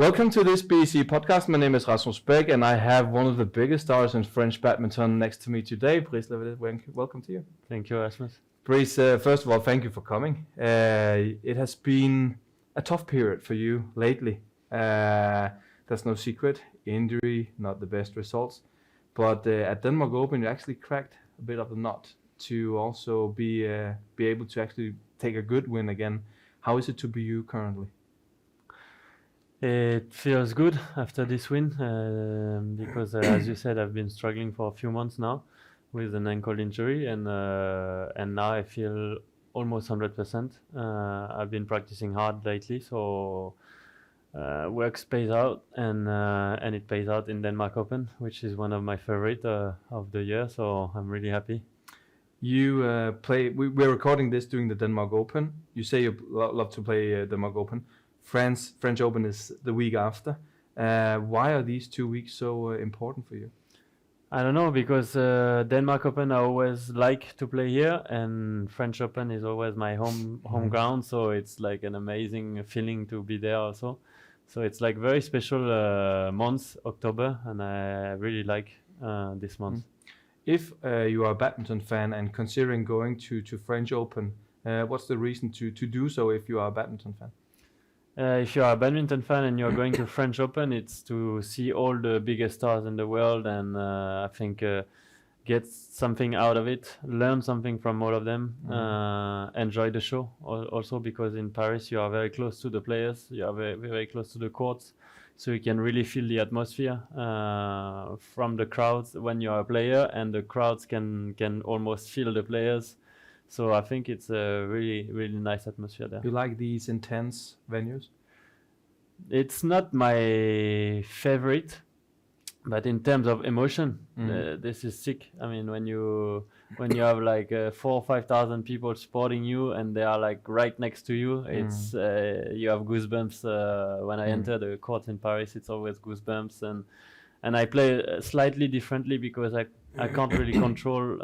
Welcome to this BEC podcast. My name is Rasmus Beck, and I have one of the biggest stars in French badminton next to me today, Brice. Leverdez. Welcome to you. Thank you, Rasmus. Brice, first of all, thank you for coming. It has been a tough period for you lately. That's no secret. Injury, not the best results. But at Denmark Open, you actually cracked a bit of the nut to also be able to actually take a good win again. How is it to be you currently? It feels good after this win because, as you said, I've been struggling for a few months now with an ankle injury, and now I feel almost 100%. I've been practicing hard lately, so work pays out, and it pays out in Denmark Open, which is one of my favorite of the year. So I'm really happy. You play. We're recording this during the Denmark Open. You say you love to play Denmark Open. French Open is the week after. Why are these 2 weeks so important for you? I don't know, because Denmark Open I always like to play here, and French Open is always my home ground. So it's like an amazing feeling to be there also. So it's like very special month, October, and I really like this month. If you are a badminton fan and considering going to French Open, what's the reason to do so if you are a badminton fan? If you are a badminton fan and you're going to French Open, it's to see all the biggest stars in the world, and I think get something out of it, learn something from all of them, enjoy the show also, because in Paris you are very close to the players, you are very, very close to the courts, so you can really feel the atmosphere from the crowds when you are a player, and the crowds can almost feel the players. So I think it's a really, really nice atmosphere there. You like these intense venues? It's not my favorite, but in terms of emotion, this is sick. I mean, when you have like 4,000 or 5,000 people supporting you, and they are like right next to you, it's you have goosebumps. When I enter the courts in Paris, it's always goosebumps, and I play slightly differently because I can't really control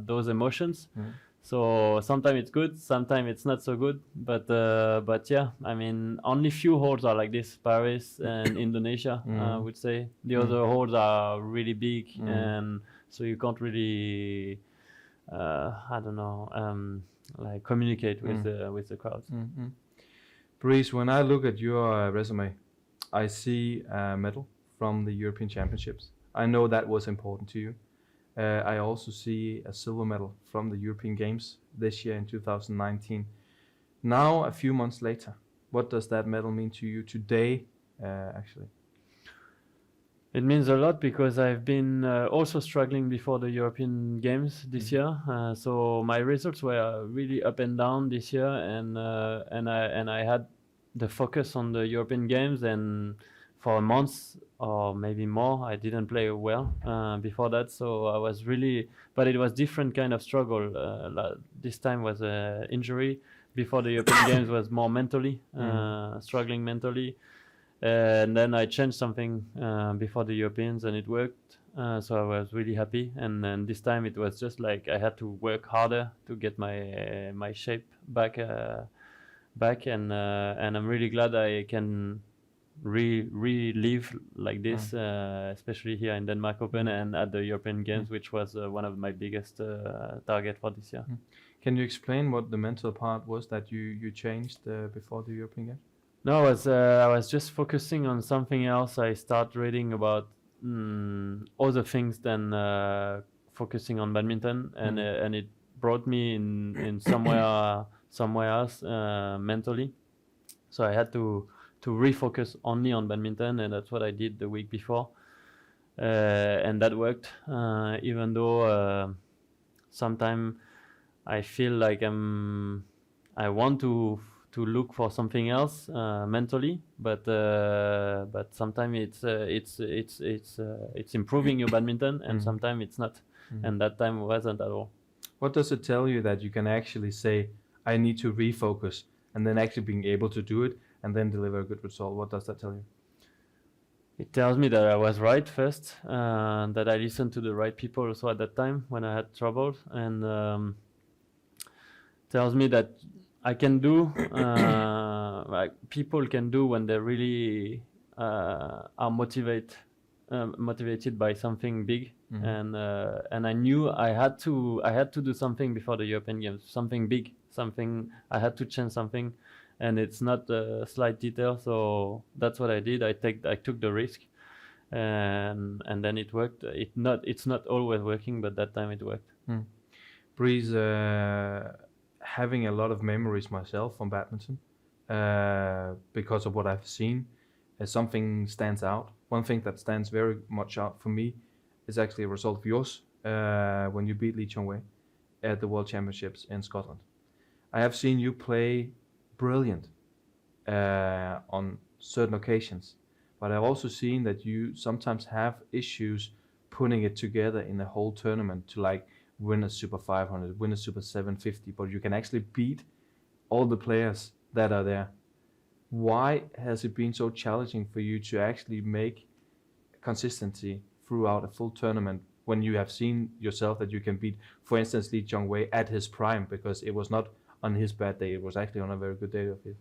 those emotions. So sometimes it's good, sometimes it's not so good, but yeah, I mean, only few halls are like this, Paris and Indonesia, I would say. The other halls are really big, and so you can't really, I don't know, like communicate with the crowds. Brice, when I look at your resume, I see a medal from the European Championships. I know that was important to you. I also see a silver medal from the European Games this year in 2019. Now, a few months later, what does that medal mean to you today, actually? It means a lot because I've been also struggling before the European Games this year. So my results were really up and down this year, and I had the focus on the European Games, and for a month or maybe more, I didn't play well before that. So I was really, but it was different kind of struggle. This time was an injury. Before the European Games was more mentally, struggling mentally. And then I changed something before the Europeans, and it worked. So I was really happy. And then this time it was just like I had to work harder to get my shape back. And I'm really glad I can relive like this, especially here in Denmark Open and at the European Games, which was one of my biggest target for this year. Can you explain what the mental part was that you changed before the European Games? No, I was just focusing on something else. I started reading about other things than focusing on badminton, and it brought me in somewhere else mentally. So I had to refocus only on badminton, and that's what I did the week before, and that worked. Even though sometimes I feel like I want to look for something else mentally, but sometimes it's improving your badminton, and sometimes it's not, and that time wasn't at all. What does it tell you that you can actually say, I need to refocus, and then actually being able to do it and then deliver a good result? What does that tell you? It tells me that I was right first, that I listened to the right people also at that time when I had trouble, and tells me that I can do like people can do when they really are motivated by something big. And I knew I had to do something before the European Games, something big, something I had to change something, and it's not a slight detail. So that's what I did. I took the risk, and then it worked. It's not always working, but that time it worked. Brice, having a lot of memories myself from badminton, because of what I've seen, something stands out. One thing that stands very much out for me is actually a result of yours when you beat Lee Chong-wei at the World Championships in Scotland. I have seen you play brilliant on certain occasions, but I've also seen that you sometimes have issues putting it together in a whole tournament to like win a Super 500, win a Super 750, but you can actually beat all the players that are there. Why has it been so challenging for you to actually make consistency throughout a full tournament when you have seen yourself that you can beat, for instance, Lee Chong-wei at his prime, because it was not on his bad day, it was actually on a very good day of his?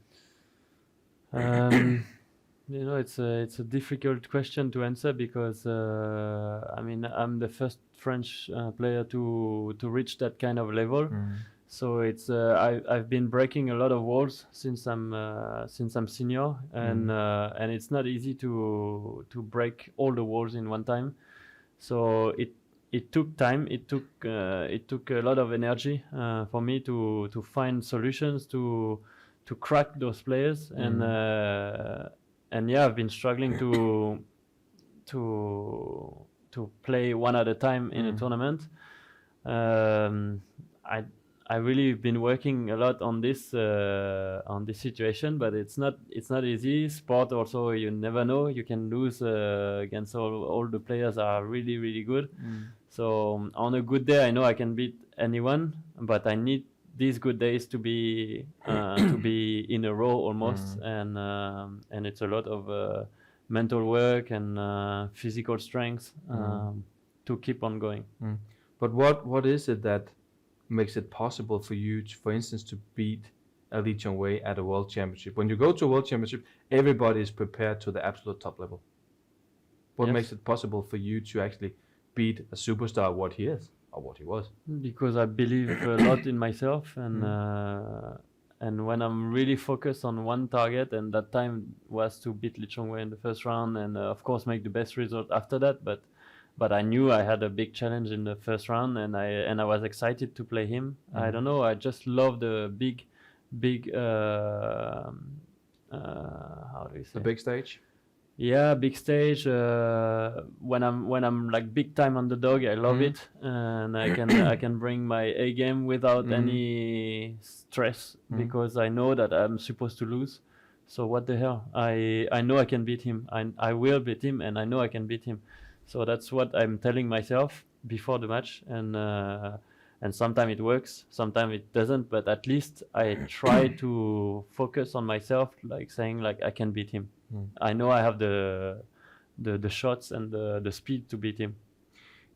It's a difficult question to answer because I'm the first French player to reach that kind of level. So it's I've been breaking a lot of walls since I'm senior, and it's not easy to break all the walls in one time. So it took time. It took a lot of energy for me to find solutions to crack those players, and yeah, I've been struggling to play one at a time in a tournament. I really been working a lot on this situation, but it's not easy. Sport also, you never know. You can lose against all the players are really, really good. So on a good day, I know I can beat anyone, but I need these good days to be in a row almost, and it's a lot of mental work and physical strength to keep on going. But what is it that makes it possible for you to, for instance, to beat Lee Chong-wei at a World Championship? When you go to a World Championship, everybody is prepared to the absolute top level. What makes it possible for you to actually beat a superstar, what he is or what he was? Because I believe a lot in myself, and when I'm really focused on one target, and that time was to beat Lee Chong-wei in the first round, and of course make the best result after that. But I knew I had a big challenge in the first round, and I was excited to play him. I don't know. I just love the big, how do you say? The big stage. Yeah, big stage. When I'm like big time underdog, I love it, and I can bring my A game without any stress because I know that I'm supposed to lose. So what the hell? I know I can beat him. I will beat him, and I know I can beat him. So that's what I'm telling myself before the match, and sometimes it works, sometimes it doesn't. But at least I try to focus on myself, like saying like I can beat him. I know I have the shots and the speed to beat him.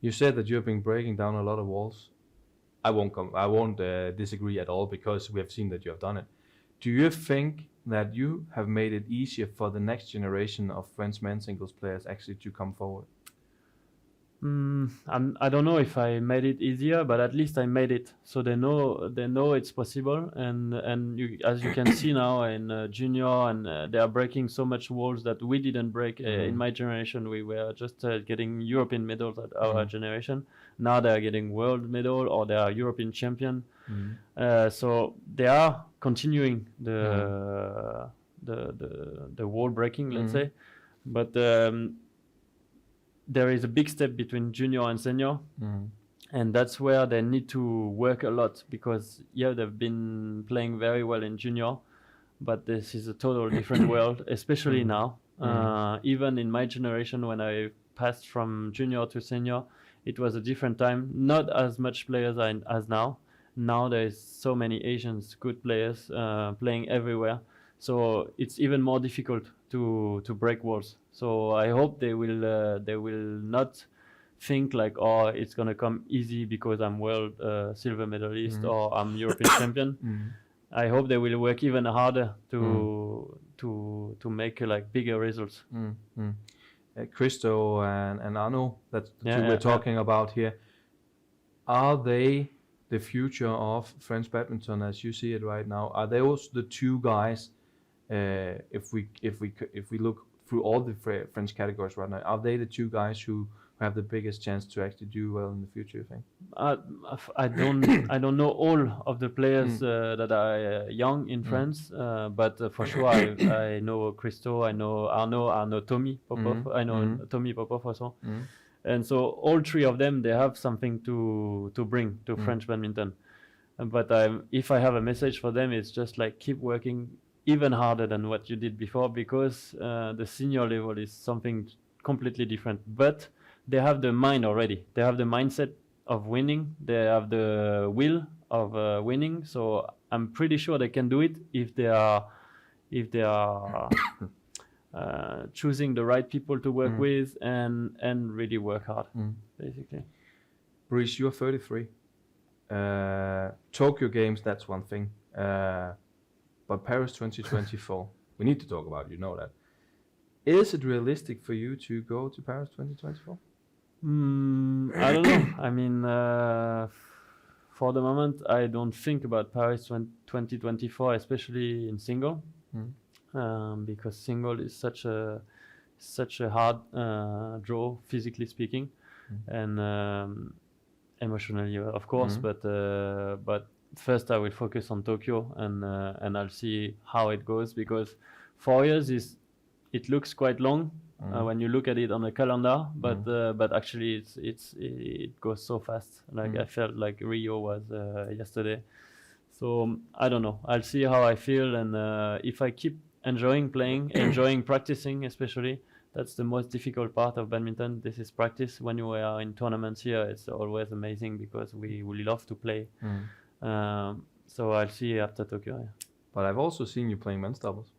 You said that you have been breaking down a lot of walls. I won't disagree at all, because we have seen that you have done it. Do you think that you have made it easier for the next generation of French men's singles players actually to come forward? I don't know if I made it easier, but at least I made it, so they know it's possible. And as you can see now in junior, and they are breaking so much walls that we didn't break in my generation. We were just getting European medals at our generation. Now they are getting world medal, or they are European champion. So they are continuing the wall breaking, let's say, but there is a big step between junior and senior, and that's where they need to work a lot, because they've been playing very well in junior, but this is a total different world, especially now. Even in my generation, when I passed from junior to senior, it was a different time. Not as much players as now. Now there's so many Asians, good players playing everywhere. So it's even more difficult to break walls. So I hope they will not think like, oh, it's gonna come easy because I'm world silver medalist or I'm European champion. I hope they will work even harder to make like bigger results. Christo and Arno, that's the two Yeah, we're talking about here. Are they the future of French badminton as you see it right now? Are they also the two guys? If we look through all the French categories right now, are they the two guys who have the biggest chance to actually do well in the future, you think? I don't know all of the players that are young in France, but for sure I know Christo, I know Arno, Tommy Popov, I know Tommy Popov also. And so all three of them, they have something to bring to French badminton. But if I have a message for them, it's just like keep working even harder than what you did before, because the senior level is something completely different. But they have the mind already. They have the mindset of winning. They have the will of winning. So I'm pretty sure they can do it if they are choosing the right people to work with and really work hard, basically. Brice, you're 33. Tokyo Games, that's one thing. But Paris 2024, we need to talk about, you know that. Is it realistic for you to go to Paris 2024? I don't know. I mean, for the moment, I don't think about Paris 2024, especially in single, because single is such a hard draw, physically speaking, and emotionally, of course. But first, I will focus on Tokyo, and I'll see how it goes, because 4 years it looks quite long. When you look at it on the calendar, but actually it goes so fast. Like I felt like Rio was yesterday, so I don't know. I'll see how I feel, and if I keep enjoying playing, enjoying practicing, especially that's the most difficult part of badminton. This is practice. When you are in tournaments here, it's always amazing because we love to play. So I'll see after Tokyo. Yeah. But I've also seen you playing men's doubles,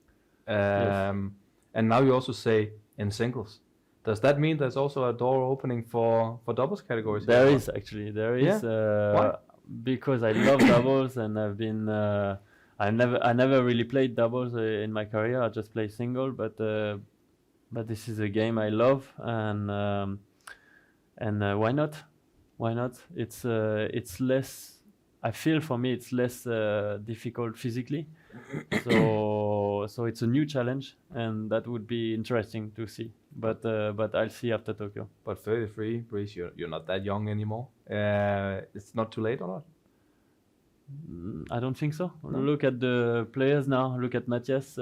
Yes. and now you also say in singles. Does that mean there's also a door opening for doubles categories? There is actually. Why? Because I love doubles, and I've been. I never really played doubles in my career. I just play single, but this is a game I love, and why not? Why not? It's less. I feel for me it's less difficult physically, so it's a new challenge, and that would be interesting to see. But I'll see after Tokyo. But 33, Brice, you're not that young anymore. It's not too late or not? I don't think so. No? Look at the players now. Look at Matthias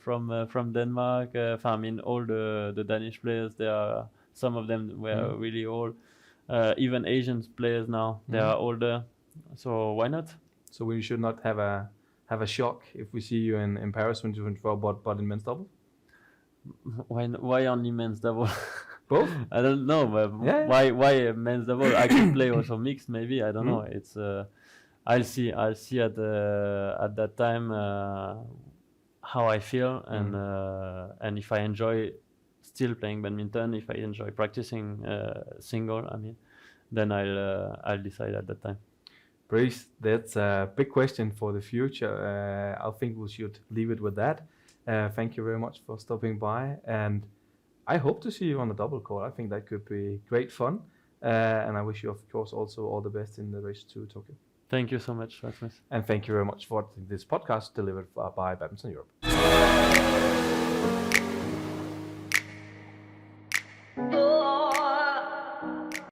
from Denmark. I mean, all the Danish players. They are, some of them were really old. Even Asian players now, they are older. So why not? So we should not have a shock if we see you in Paris 2024, but in men's double? Why only men's double? Both? I don't know, but why men's double? I can play also mixed, maybe. I don't know. It's I'll see at that time how I feel, and if I enjoy still playing badminton, if I enjoy practicing single, I mean, then I'll decide at that time. Brice, that's a big question for the future. I think we should leave it with that. Thank you very much for stopping by, and I hope to see you on the double court. I think that could be great fun, and I wish you, of course, also all the best in the race to Tokyo. Thank you so much, Rasmus. And thank you very much for this podcast delivered by Badminton Europe.